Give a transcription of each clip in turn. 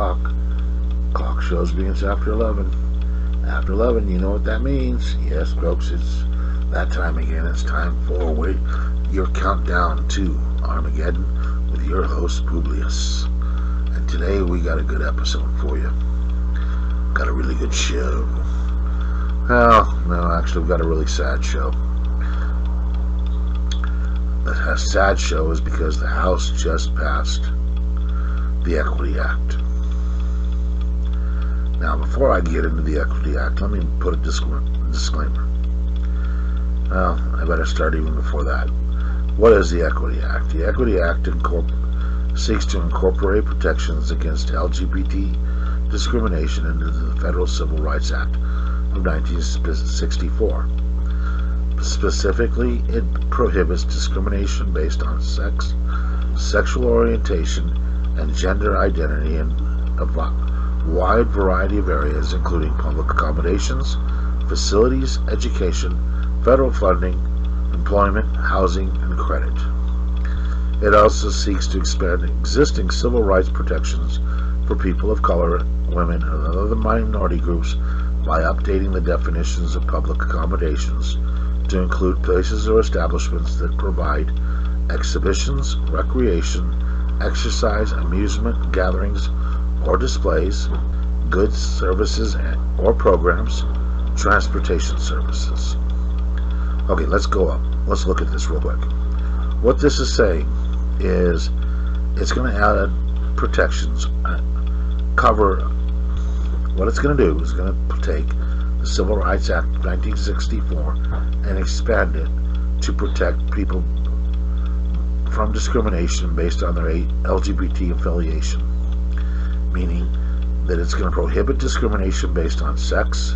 clock. Clock shows me it's after 11. After 11, you know what that means. Yes, folks, it's that time again. It's time for your countdown to Armageddon with your host, Publius. And today we got a good episode for you. Got a really good show. Well, no, actually, we've got a really sad show. The sad show is because the House just passed the Equity Act. Now, before I get into the Equity Act, let me put a disclaimer. Well, I better start even before that. What is the Equity Act? The Equity Act seeks to incorporate protections against LGBT discrimination into the Federal Civil Rights Act of 1964. Specifically, it prohibits discrimination based on sex, sexual orientation, and gender identity in a wide variety of areas, including public accommodations, facilities, education, federal funding, employment, housing, and credit. It also seeks to expand existing civil rights protections for people of color, women, and other minority groups by updating the definitions of public accommodations to include places or establishments that provide exhibitions, recreation, exercise, amusement, gatherings, or displays, goods, services, or programs, transportation services. Okay, let's go up. Let's look at this real quick. What this is saying is it's going to add protections, cover. What it's going to do is going to take the Civil Rights Act of 1964 and expand it to protect people from discrimination based on their LGBT affiliation, meaning that it's going to prohibit discrimination based on sex,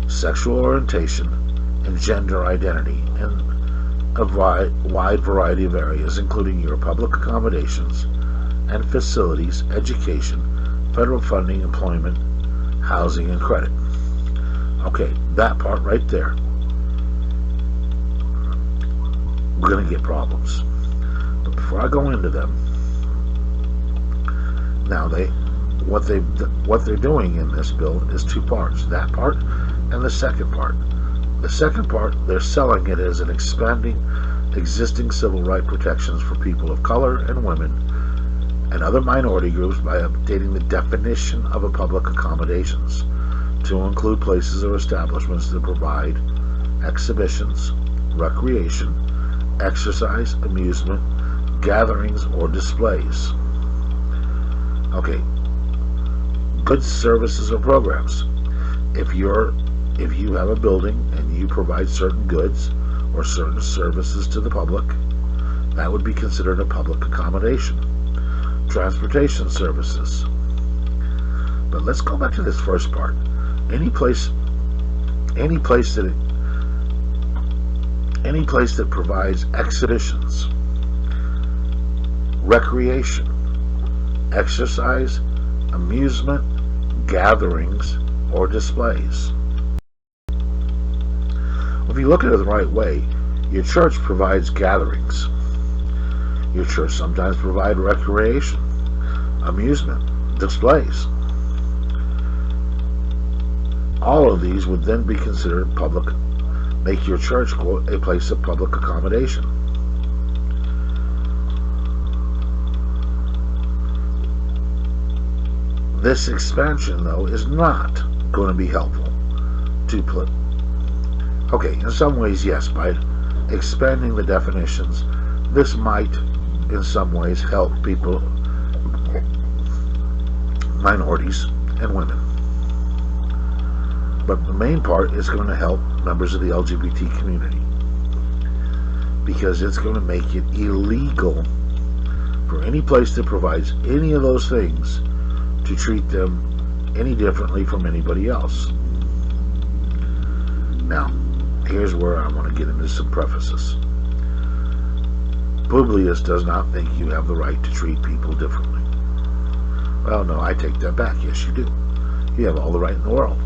sexual orientation, and gender identity in a wide variety of areas, including your public accommodations and facilities, education, federal funding, employment, housing, and credit. Okay, that part right there, we're going to get problems. But before I go into them, now what they're doing in this bill is two parts: that part and the second part. The second part, they're selling it as an expanding existing civil right protections for people of color and women and other minority groups by updating the definition of a public accommodations to include places or establishments that provide exhibitions, recreation, exercise, amusement, gatherings, or displays. Okay, goods, services, or programs. If you have a building and you provide certain goods or certain services to the public, that would be considered a public accommodation. Transportation services. But let's go back to this first part. Any place that provides exhibitions, recreation, exercise, amusement, gatherings, or displays. If you look at it the right way, your church provides gatherings. Your church sometimes provides recreation, amusement, displays. All of these would then be considered make your church, quote, a place of public accommodation. This expansion, though, is not going to be helpful to okay, in some ways, yes, by expanding the definitions, this might, in some ways, help people, minorities, and women. But the main part is going to help members of the LGBT community, because it's going to make it illegal for any place that provides any of those things to treat them any differently from anybody else. Now, here's where I want to get into some prefaces. Publius does not think you have the right to treat people differently. Well, no, I take that back. Yes, you do. You have all the right in the world.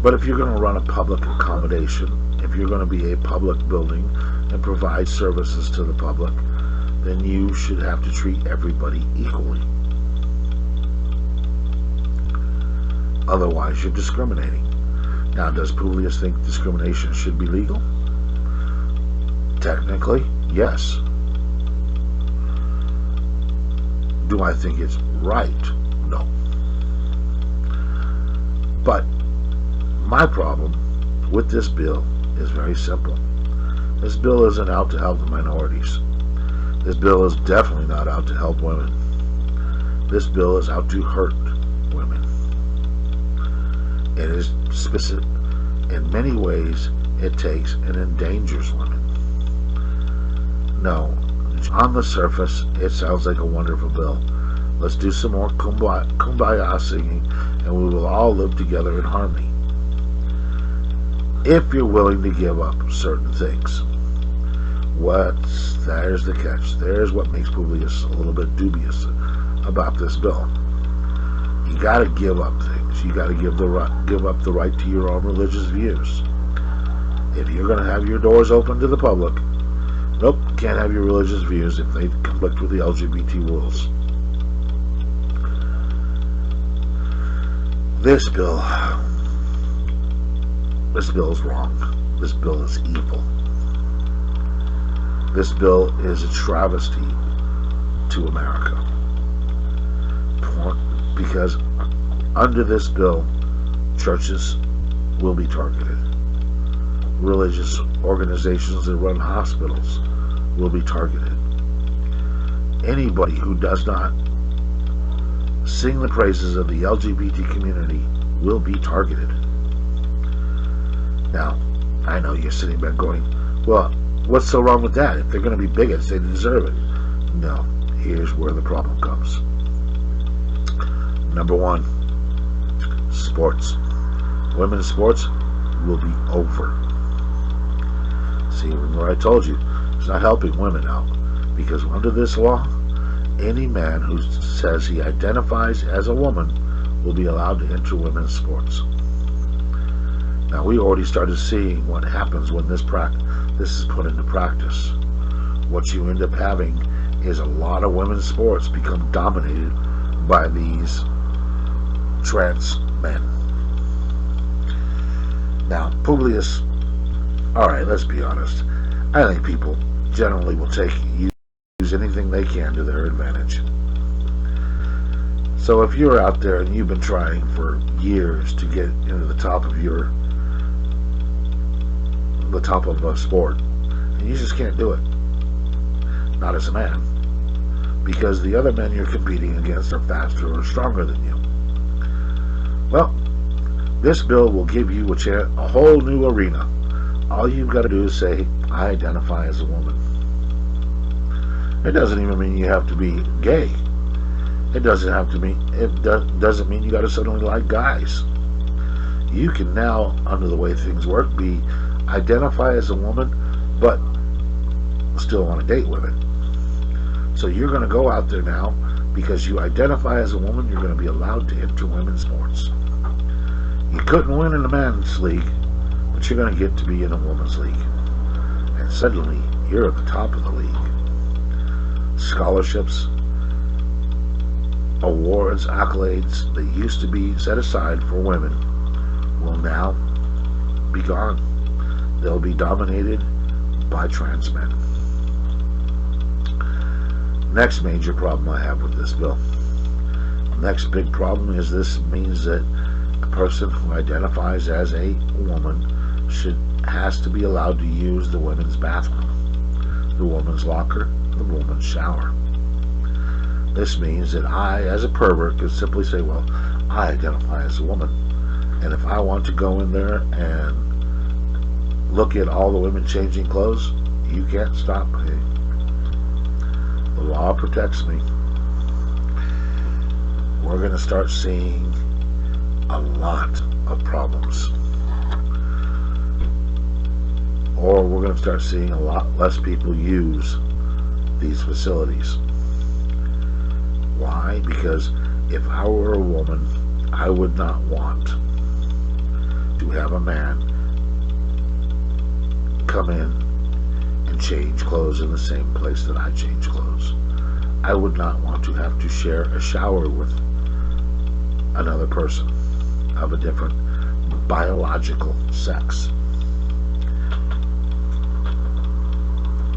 But if you're going to run a public accommodation, if you're going to be a public building and provide services to the public, then you should have to treat everybody equally. Otherwise, you're discriminating. Now, does Publius think discrimination should be legal? Technically, yes. Do I think it's right? No. But my problem with this bill is very simple. This bill isn't out to help the minorities. This bill is definitely not out to help women. This bill is out to hurt women. It is specific. In many ways, it takes and endangers women. No, on the surface, it sounds like a wonderful bill. Let's do some more kumbaya singing, and we will all live together in harmony. If you're willing to give up certain things. There's the catch. There's what makes Publius a little bit dubious about this bill. You got to give up things. You got to give up the right to your own religious views. If you're going to have your doors open to the public, nope, can't have your religious views if they conflict with the LGBT rules. This bill is wrong. This bill is evil. This bill is a travesty to America. Because under this bill, churches will be targeted. Religious organizations that run hospitals will be targeted. Anybody who does not sing the praises of the LGBT community will be targeted. Now, I know you're sitting back going, well, what's so wrong with that? If they're going to be bigots, they deserve it. No, here's where the problem comes. Number one, sports. Women's sports will be over. See, remember I told you, it's not helping women out. Because under this law, any man who says he identifies as a woman will be allowed to enter women's sports. Now, we already started seeing what happens when this is put into practice. What you end up having is a lot of women's sports become dominated by these trans men. Now, Publius, alright, let's be honest. I think people generally will use anything they can to their advantage. So if you're out there and you've been trying for years to get into the top of a sport, and you just can't do it. Not as a man. Because the other men you're competing against are faster or stronger than you. Well, this bill will give you a whole new arena. All you've got to do is say, I identify as a woman. It doesn't even mean you have to be gay. It doesn't mean you got to suddenly like guys. You can now, under the way things work, identify as a woman, but still want to date women. So you're going to go out there now, because you identify as a woman, you're going to be allowed to enter women's sports. You couldn't win in a man's league, but you're going to get to be in a woman's league. And suddenly, you're at the top of the league. Scholarships, awards, accolades that used to be set aside for women will now be gone. They'll be dominated by trans men. Next major problem I have with this bill. Next big problem is this means that a person who identifies as a woman has to be allowed to use the women's bathroom, the women's locker, the women's shower. This means that I, as a pervert, can simply say, well, I identify as a woman. And if I want to go in there and look at all the women changing clothes, you can't stop me. The law protects me. We're going to start seeing a lot of problems. Or we're going to start seeing a lot less people use these facilities. Why? Because if I were a woman, I would not want to have a man come in and would change clothes in the same place that I change clothes. I would not want to have to share a shower with another person of a different biological sex.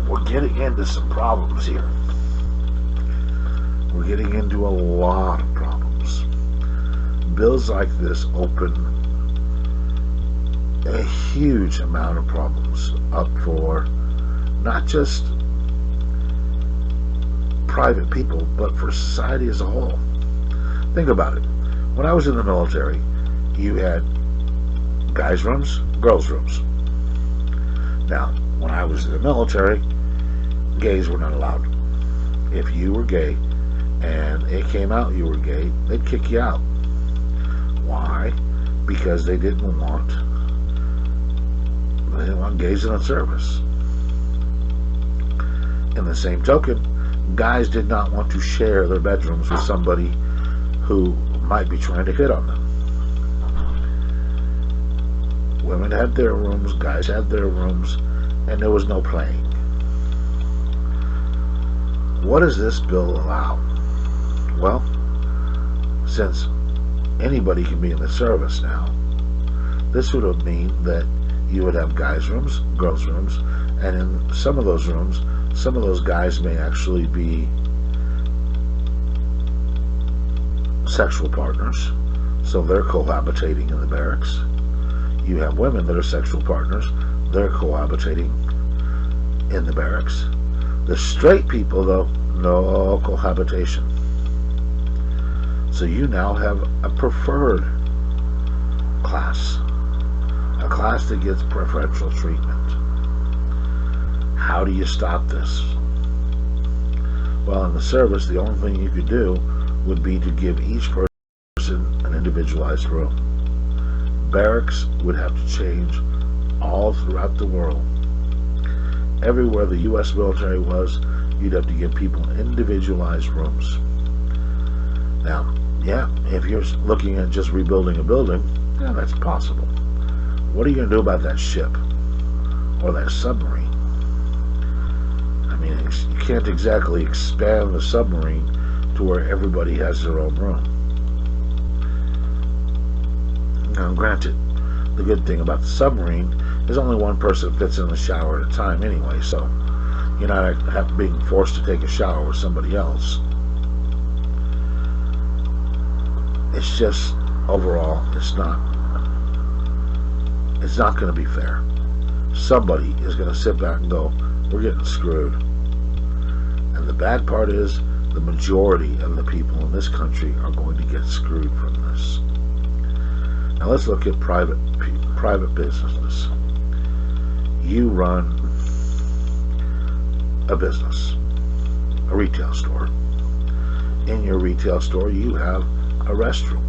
We're getting into some problems here. We're getting into a lot of problems. Bills like this open a huge amount of problems up for not just private people, but for society as a whole. Think about it. When I was in the military, you had guys' rooms, girls' rooms. Now, when I was in the military, gays were not allowed. If you were gay and it came out you were gay, they'd kick you out. Why? Because they didn't want gays in the service. In the same token, guys did not want to share their bedrooms with somebody who might be trying to hit on them. Women had their rooms, guys had their rooms, and there was no playing. What does this bill allow? Well, since anybody can be in the service now, this would mean that you would have guys' rooms, girls' rooms, and in some of those rooms, some of those guys may actually be sexual partners, so they're cohabitating in the barracks. You have women that are sexual partners, they're cohabitating in the barracks. The straight people, though, no cohabitation. So you now have a preferred class, a class that gets preferential treatment. How do you stop this? Well, in the service, the only thing you could do would be to give each person an individualized room. Barracks would have to change all throughout the world. Everywhere the U.S. military was, you'd have to give people individualized rooms. Now, yeah, if you're looking at just rebuilding a building, yeah, that's possible. What are you going to do about that ship or that submarine? I mean, you can't exactly expand the submarine to where everybody has their own room. Now, granted, the good thing about the submarine is only one person fits in the shower at a time anyway, so you're not being forced to take a shower with somebody else. It's just, overall, it's not going to be fair. Somebody is going to sit back and go, we're getting screwed. And the bad part is, the majority of the people in this country are going to get screwed from this. Now let's look at private businesses. You run a business, a retail store. In your retail store, you have a restroom.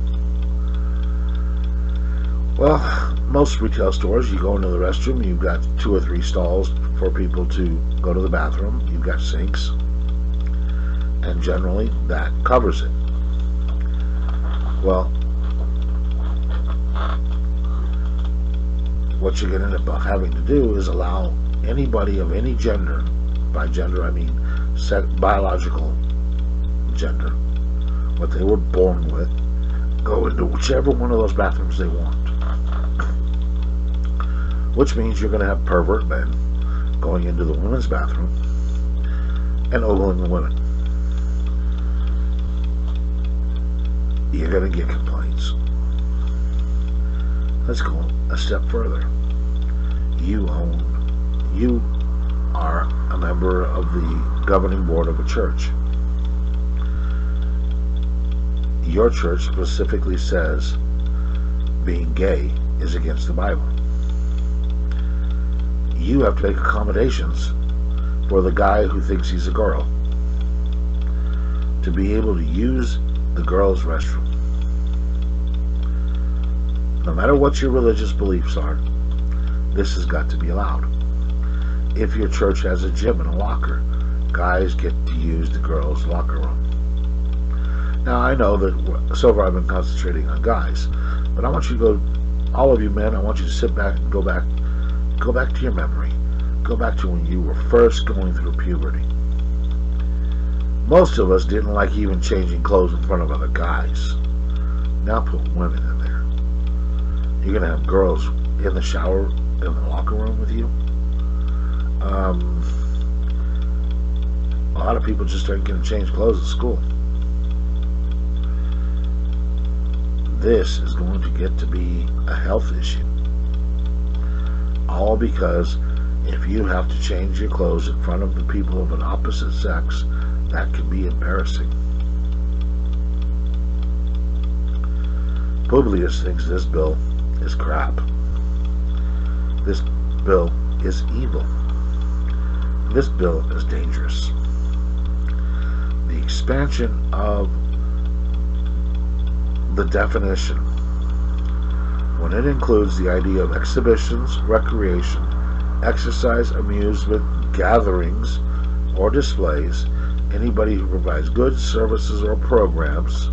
Well, most retail stores, you go into the restroom, you've got 2 or 3 stalls for people to go to the bathroom, you've got sinks, and generally that covers it. Well, what you're going to end up having to do is allow anybody of any gender, by gender I mean biological gender, what they were born with, go into whichever one of those bathrooms they want. Which means you're going to have pervert men going into the women's bathroom and ogling the women. You're going to get complaints. Let's go a step further. You are a member of the governing board of a church. Your church specifically says being gay is against the Bible. You have to make accommodations for the guy who thinks he's a girl to be able to use the girls' restroom. No matter what your religious beliefs are, this has got to be allowed. If your church has a gym and a locker, guys get to use the girls' locker room. Now, I know that so far I've been concentrating on guys, but I want you to go, all of you men, I want you to sit back and go back to your memory. Go back to when you were first going through puberty. Most of us didn't like even changing clothes in front of other guys. Now put women in there. You're going to have girls in the shower, in the locker room with you. A lot of people just aren't going to change clothes at school. This is going to get to be a health issue. All because if you have to change your clothes in front of the people of an opposite sex, that can be embarrassing. Publius thinks this bill is crap. This bill is evil. This bill is dangerous. The expansion of the definition, when it includes the idea of exhibitions, recreation, exercise, amusement, gatherings, or displays, anybody who provides goods, services, or programs,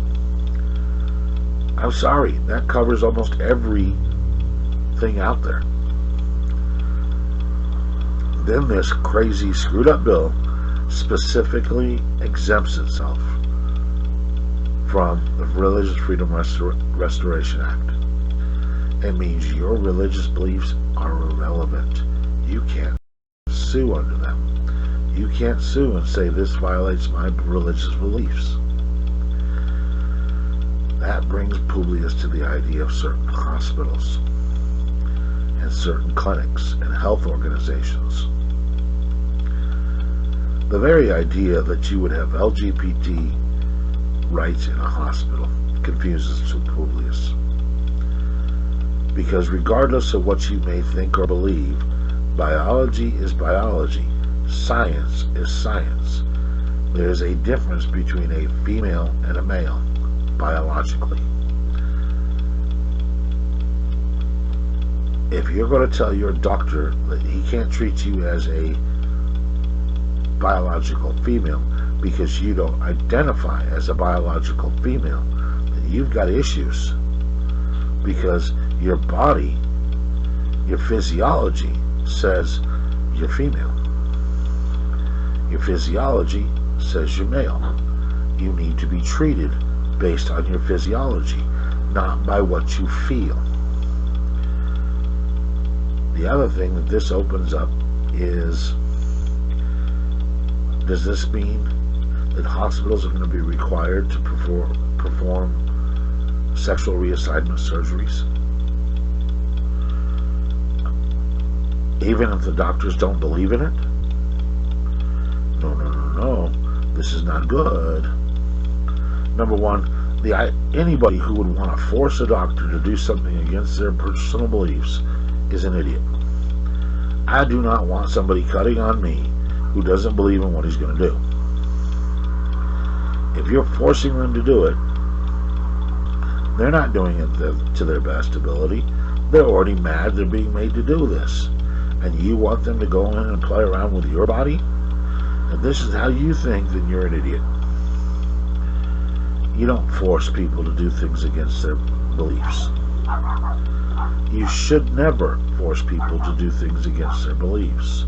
I'm sorry, that covers almost everything out there. Then this crazy, screwed up bill specifically exempts itself from the Religious Freedom Restoration Act. It means your religious beliefs are irrelevant. You can't sue under them. You can't sue and say this violates my religious beliefs. That brings Publius to the idea of certain hospitals and certain clinics and health organizations. The very idea that you would have LGBT rights in a hospital confuses Publius. Because regardless of what you may think or believe, biology is biology. Science is science. There is a difference between a female and a male, biologically. If you're going to tell your doctor that he can't treat you as a biological female because you don't identify as a biological female, then you've got issues. Because your body, your physiology says you're female. Your physiology says you're male. You need to be treated based on your physiology, not by what you feel. The other thing that this opens up is, does this mean that hospitals are going to be required to perform sexual reassignment surgeries? Even if the doctors don't believe in it? No. This is not good. Number one, anybody who would want to force a doctor to do something against their personal beliefs is an idiot. I do not want somebody cutting on me who doesn't believe in what he's going to do. If you're forcing them to do it, they're not doing it to their best ability. They're already mad they're being made to do this. And you want them to go in and play around with your body? If this is how you think, then you're an idiot. You don't force people to do things against their beliefs. You should never force people to do things against their beliefs.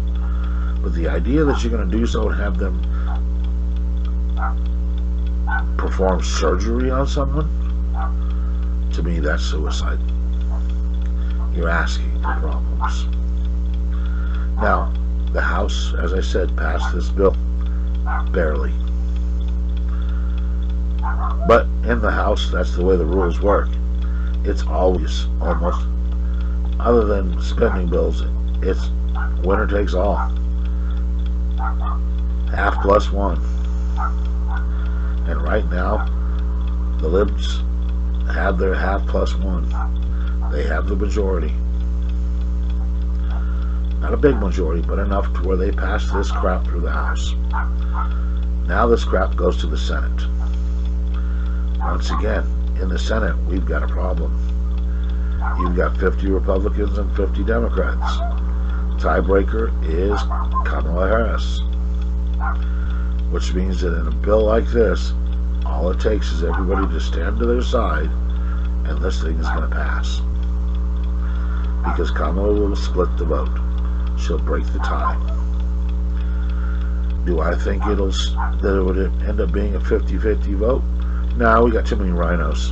But the idea that you're going to do so and have them perform surgery on someone, to me that's suicide. You're asking for problems. Now, the House, as I said, passed this bill. Barely. But in the House, that's the way the rules work. It's always, almost, other than spending bills, it's winner takes all. Half plus one. And right now, the libs have their half plus one. They have the majority. Not a big majority, but enough to where they pass this crap through the House. Now this crap goes to the Senate. Once again, in the Senate, we've got a problem. You've got 50 Republicans and 50 Democrats. Tiebreaker is Kamala Harris. Which means that in a bill like this, all it takes is everybody to stand to their side, and this thing is going to pass. Because Kamala will split the vote. she'll break the tie. Do I think that it would end up being a 50-50 vote? No, we got too many rhinos.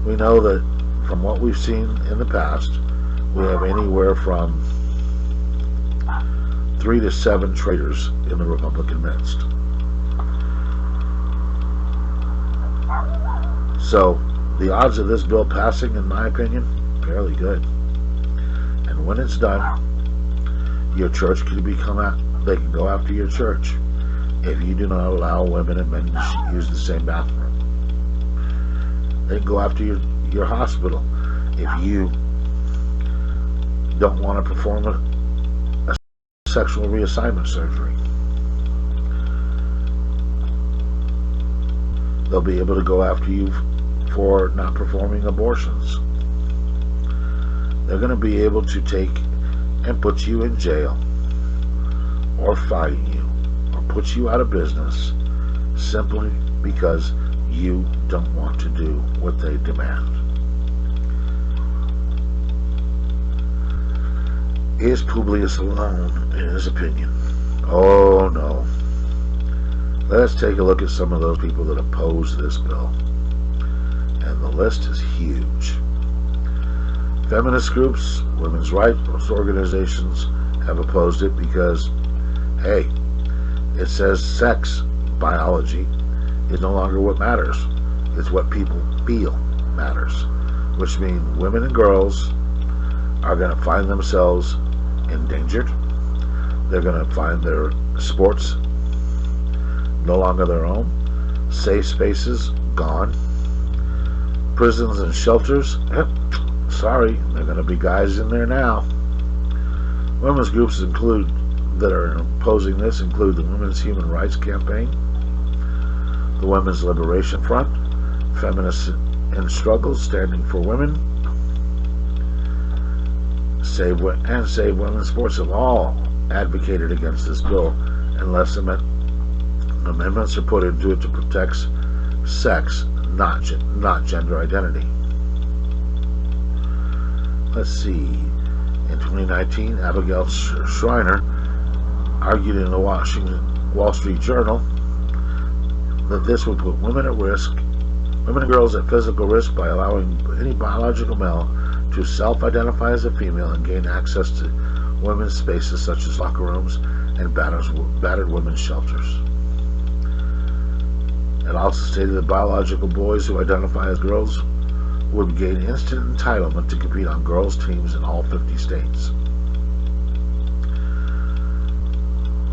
We know that from what we've seen in the past, we have anywhere from 3 to 7 traitors in the Republican midst. So the odds of this bill passing, in my opinion, fairly good. And when it's done, your church can they can go after your church if you do not allow women and men to use the same bathroom. They can go after your hospital if you don't want to perform a sexual reassignment surgery. They'll be able to go after you for not performing abortions. They're going to be able to take and put you in jail, or fine you, or put you out of business simply because you don't want to do what they demand. Is Publius alone in his opinion? Oh no. Let's take a look at some of those people that oppose this bill. And the list is huge. Feminist groups, women's rights organizations have opposed it because, hey, it says sex, biology, is no longer what matters. It's what people feel matters, which means women and girls are going to find themselves endangered. They're going to find their sports no longer their own. Safe spaces gone. Prisons and shelters, sorry, there are going to be guys in there now. Women's groups that are opposing this include the Women's Human Rights Campaign, the Women's Liberation Front, Feminists in Struggle, Standing for Women, Save Women's Sports have all advocated against this bill unless amendments are put into it to protect sex, not gender identity. Let's see. In 2019, Abigail Schreiner argued in the Wall Street Journal that this would put women and girls at physical risk by allowing any biological male to self-identify as a female and gain access to women's spaces such as locker rooms and battered women's shelters. It also stated that biological boys who identify as girls would gain instant entitlement to compete on girls' teams in all 50 states.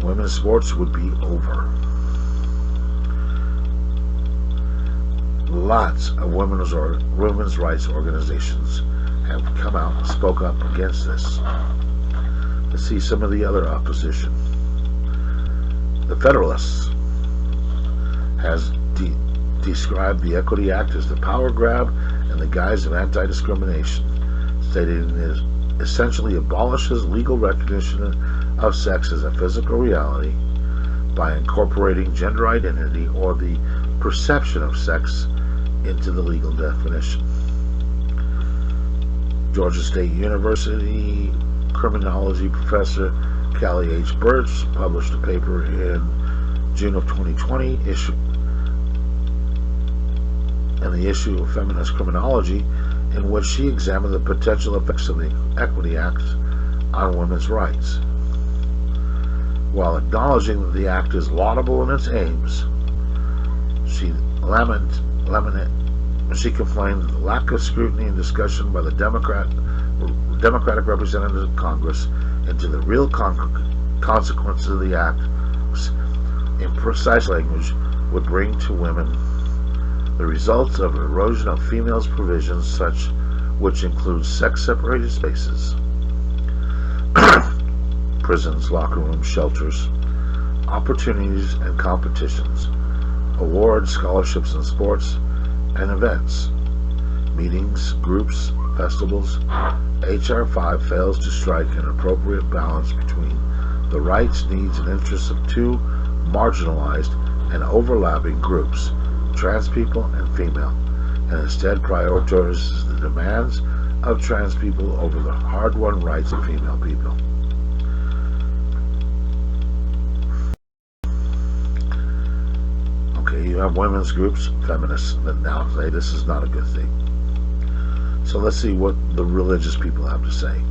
Women's sports would be over. Lots of women's rights organizations have come out and spoke up against this. Let's see some of the other opposition. The Federalists has described the Equity Act as the power grab in the guise of anti-discrimination, stating it essentially abolishes legal recognition of sex as a physical reality by incorporating gender identity or the perception of sex into the legal definition. Georgia State University criminology professor Callie H. Birch published a paper in June of 2020 and the issue of feminist criminology, in which she examined the potential effects of the Equity Act on women's rights. While acknowledging that the act is laudable in its aims, she complained that the lack of scrutiny and discussion by the Democratic representatives of Congress into the real consequences of the act in precise language would bring to women the results of erosion of females' provisions, which includes sex-separated spaces, prisons, locker rooms, shelters, opportunities and competitions, awards, scholarships in sports and events, meetings, groups, festivals. H.R. 5 fails to strike an appropriate balance between the rights, needs, and interests of two marginalized and overlapping groups, trans people and female, and instead prioritizes the demands of trans people over the hard-won rights of female people. Okay, you have women's groups, feminists, that now say this is not a good thing. So let's see what the religious people have to say.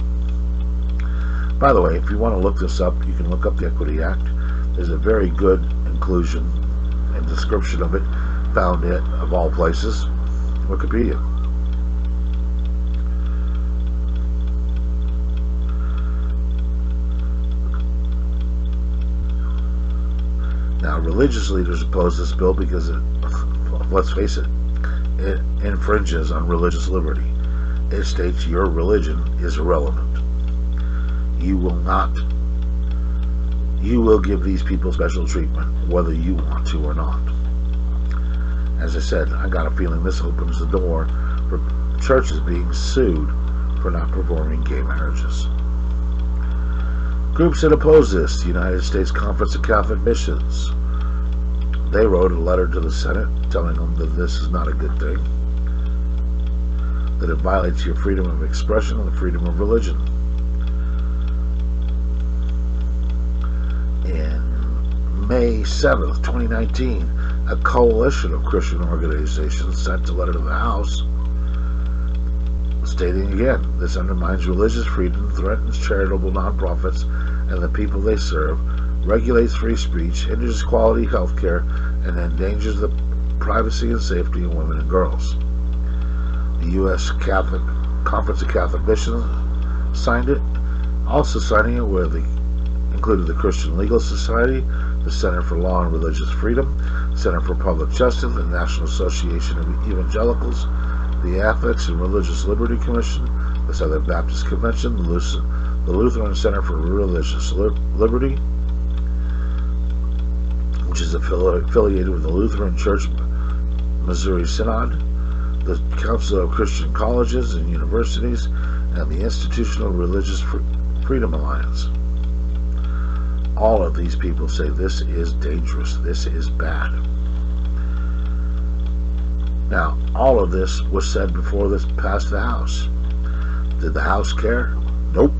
By the way, if you want to look this up, you can look up the Equity Act. There's a very good inclusion and description of it found in, of all places, Wikipedia. Now, religious leaders oppose this bill because it, let's face it, it infringes on religious liberty. It states your religion is irrelevant. You will give these people special treatment, whether you want to or not. As I said, I got a feeling this opens the door for churches being sued for not performing gay marriages. Groups that oppose this, the United States Conference of Catholic Bishops, they wrote a letter to the Senate telling them that this is not a good thing, that it violates your freedom of expression and the freedom of religion. In May 7th, 2019, a coalition of Christian organizations sent a letter to the House stating again, this undermines religious freedom, threatens charitable nonprofits and the people they serve, regulates free speech, hinders quality health care, and endangers the privacy and safety of women and girls. The U.S. Conference of Catholic Bishops signed it. Also signing it were included the Christian Legal Society, the Center for Law and Religious Freedom, Center for Public Justice, the National Association of Evangelicals, the Ethics and Religious Liberty Commission, the Southern Baptist Convention, the Lutheran Center for Religious Liberty, which is affiliated with the Lutheran Church Missouri Synod, the Council of Christian Colleges and Universities, and the Institutional Religious Freedom Alliance. All of these people say this is dangerous, this is bad. Now, all of this was said before this passed the House. Did the House care? Nope.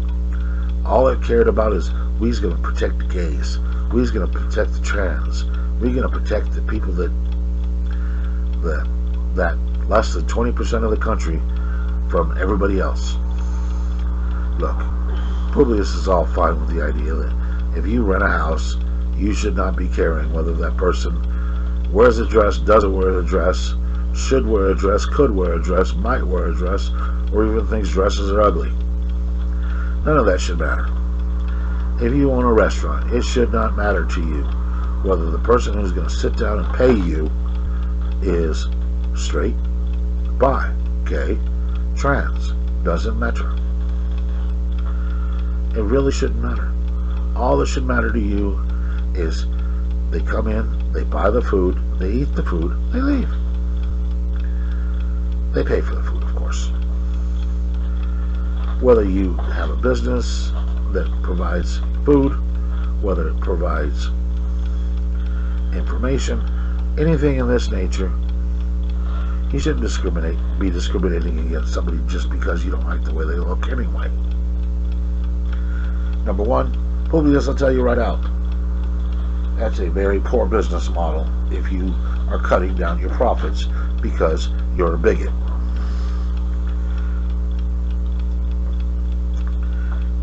All it cared about is, we's going to protect the gays, we's going to protect the trans, we're going to protect the people that less than 20% of the country from everybody else. Look, Publius is all fine with the idea that if you rent a house, you should not be caring whether that person wears a dress, doesn't wear a dress, should wear a dress, could wear a dress, might wear a dress, or even thinks dresses are ugly. None of that should matter. If you own a restaurant, it should not matter to you whether the person who's going to sit down and pay you is straight, bi, gay, trans. Doesn't matter. It really shouldn't matter. All that should matter to you is they come in, they buy the food, they eat the food, they leave. They pay for the food, of course. Whether you have a business that provides food, whether it provides information, anything in this nature, you shouldn't be discriminating against somebody just because you don't like the way they look anyway. Number one, Publius will tell you right out, that's a very poor business model if you are cutting down your profits because you're a bigot.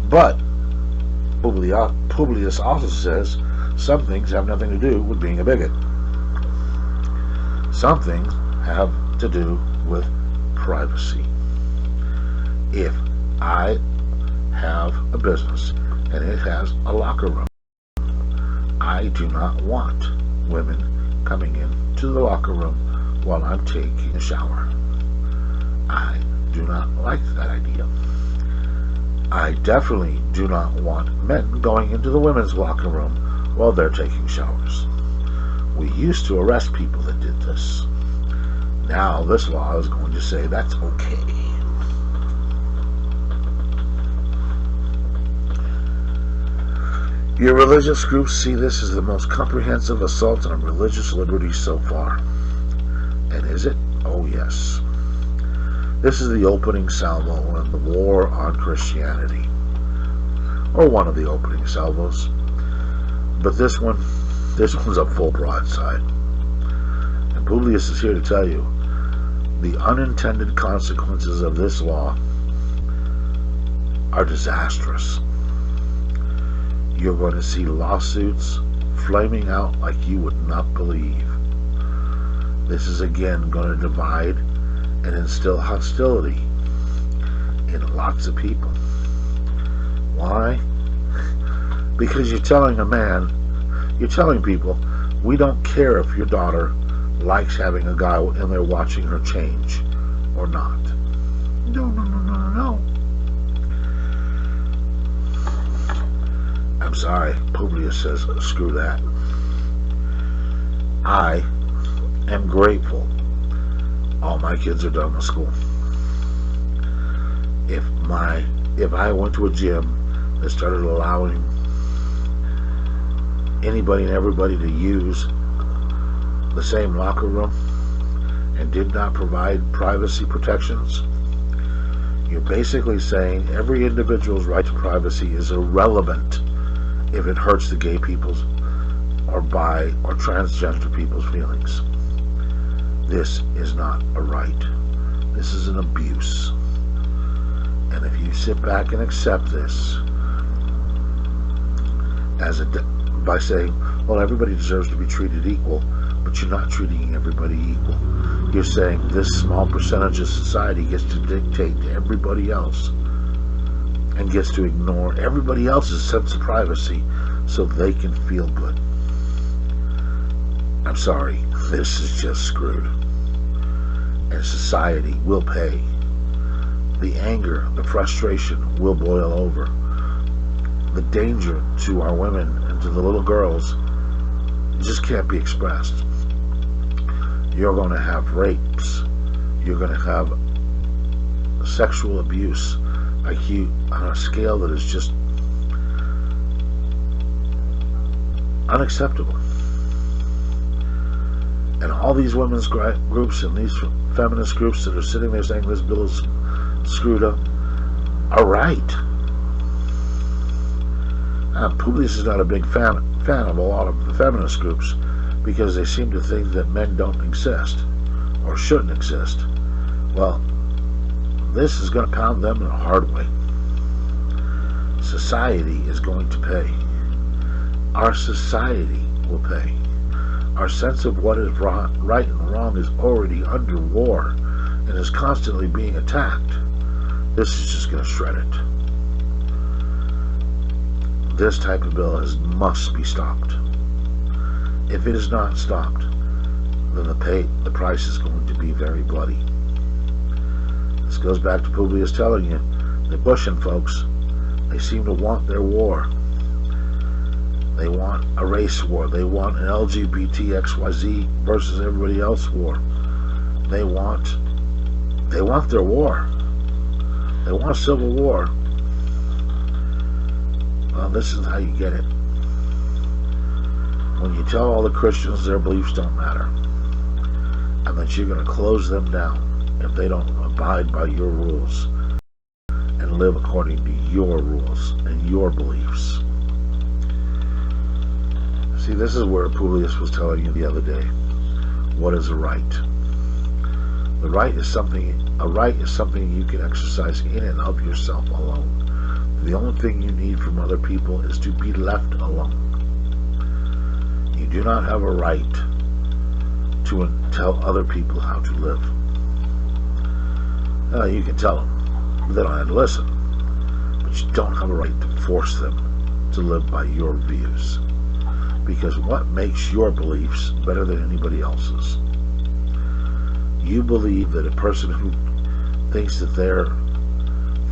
But Publius also says some things have nothing to do with being a bigot. Some things have to do with privacy. If I have a business and it has a locker room, I do not want women coming into the locker room while I'm taking a shower. I do not like that idea. I definitely do not want men going into the women's locker room while they're taking showers. We used to arrest people that did this. Now this law is going to say that's okay. Your religious groups see this as the most comprehensive assault on religious liberty so far. And is it? Oh yes. This is the opening salvo in the war on Christianity. Or one of the opening salvos. But this one's a full broadside. Publius is here to tell you the unintended consequences of this law are disastrous. You're going to see lawsuits flaming out like you would not believe. This is again going to divide and instill hostility in lots of people. Why? Because you're telling people, we don't care if your daughter likes having a guy in there watching her change or not. No. I'm sorry, Publius says, screw that. I am grateful all my kids are done with school. If I went to a gym that started allowing anybody and everybody to use the same locker room and did not provide privacy protections, you're basically saying every individual's right to privacy is irrelevant if it hurts the gay people's or bi or transgender people's feelings. This is not a right. This is an abuse. And if you sit back and accept this by saying, well, everybody deserves to be treated equal, but you're not treating everybody equal. You're saying this small percentage of society gets to dictate to everybody else and gets to ignore everybody else's sense of privacy so they can feel good. I'm sorry, this is just screwed. And society will pay. The anger, the frustration will boil over. The danger to our women and to the little girls just can't be expressed. You're going to have rapes. You're going to have sexual abuse on a scale that is just unacceptable. And all these women's groups and these feminist groups that are sitting there saying this bill is screwed up are right. Publius is not a big fan of a lot of the feminist groups because they seem to think that men don't exist or shouldn't exist. Well, this is going to pound them in a hard way. Society is going to pay. Our society will pay. Our sense of what is right and wrong is already under war and is constantly being attacked. This is just going to shred it. This type of bill must be stopped. If it is not stopped, then the price is going to be very bloody. This goes back to Publius telling you, the Bushin folks, they seem to want their war. They want a race war. They want an LGBT XYZ versus everybody else war. They want their war. They want a civil war. Well, this is how you get it. When you tell all the Christians their beliefs don't matter, and that you're going to close them down if they don't abide by your rules and live according to your rules and your beliefs. See, this is where Publius was telling you the other day. What is a right? A right is something you can exercise in and of yourself alone. The only thing you need from other people is to be left alone. You do not have a right to tell other people how to live. You can tell them, but they don't have to listen. But you don't have a right to force them to live by your views. Because what makes your beliefs better than anybody else's? You believe that a person who thinks that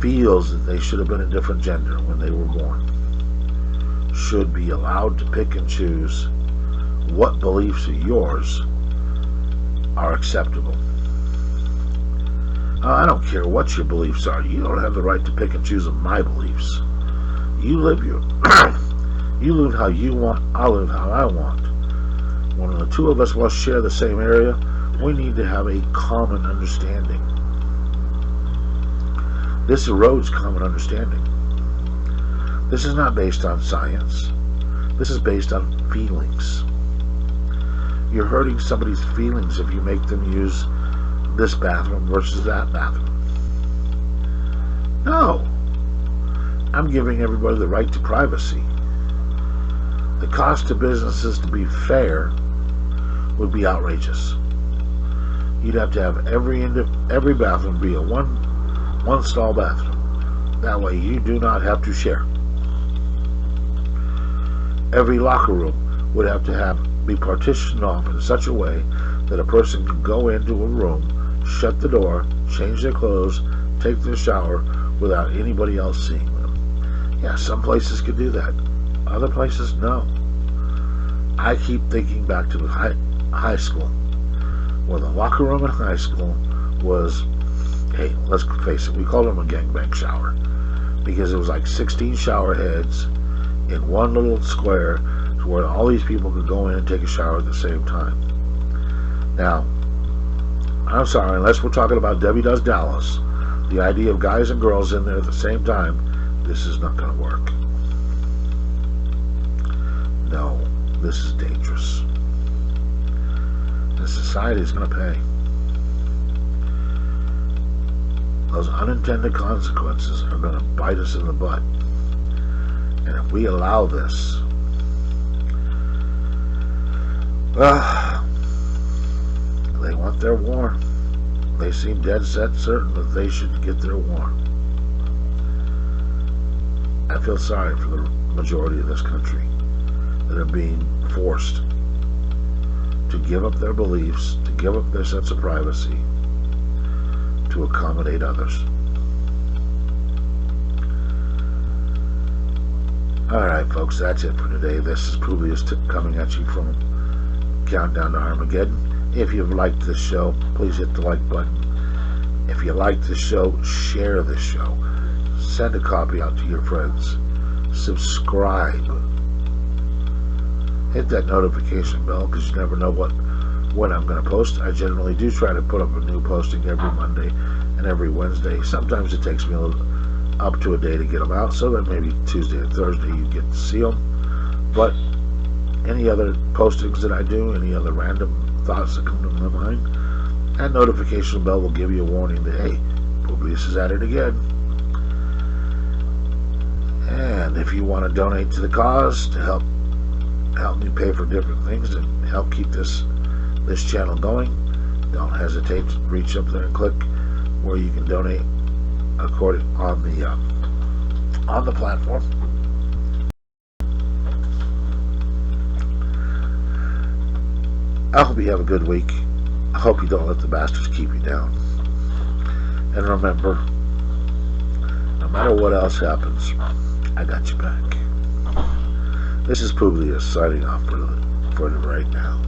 feels that they should have been a different gender when they were born should be allowed to pick and choose what beliefs of yours are acceptable. I don't care what your beliefs are. You don't have the right to pick and choose my beliefs. You live you live how you want, I live how I want. When the two of us must share the same area, we need to have a common understanding. This erodes common understanding. This is not based on science. This is based on feelings. you're hurting somebody's feelings if you make them use this bathroom versus that bathroom. No. I'm giving everybody the right to privacy. The cost to businesses to be fair would be outrageous. You'd have to have every bathroom be a one stall bathroom. That way you do not have to share. Every locker room would have to be partitioned off in such a way that a person can go into a room, shut the door, change their clothes, take their shower without anybody else seeing them. Yeah, some places could do that. Other places, no. I keep thinking back to high school, where the locker room in high school was, hey, let's face it, we called them a gangbang shower, because it was like 16 shower heads in one little square where all these people could go in and take a shower at the same time. Now, I'm sorry, unless we're talking about Debbie Does Dallas, the idea of guys and girls in there at the same time, this is not going to work. No, this is dangerous. And society is going to pay. Those unintended consequences are going to bite us in the butt. And if we allow this, they want their war. They seem dead set certain that they should get their war. I feel sorry for the majority of this country that are being forced to give up their beliefs, to give up their sense of privacy, to accommodate others. Alright folks, that's it for today. This is Publius coming at you from Countdown to Armageddon. If you've liked this show, please hit the like button. If you like this show, share this show. Send a copy out to your friends. Subscribe. Hit that notification bell, because you never know when I'm going to post. I generally do try to put up a new posting every Monday and every Wednesday. Sometimes it takes me up to a day to get them out, so that maybe Tuesday or Thursday you get to see them. But any other postings that I do, any other random thoughts that come to my mind, that notification bell will give you a warning that, hey, Publius is at it again. And if you want to donate to the cause to help me pay for different things and help keep this channel going, don't hesitate to reach up there and click where you can donate according on the platform. I hope you have a good week. I hope you don't let the bastards keep you down. And remember, no matter what else happens, I got you back. This is Publius signing off for right now.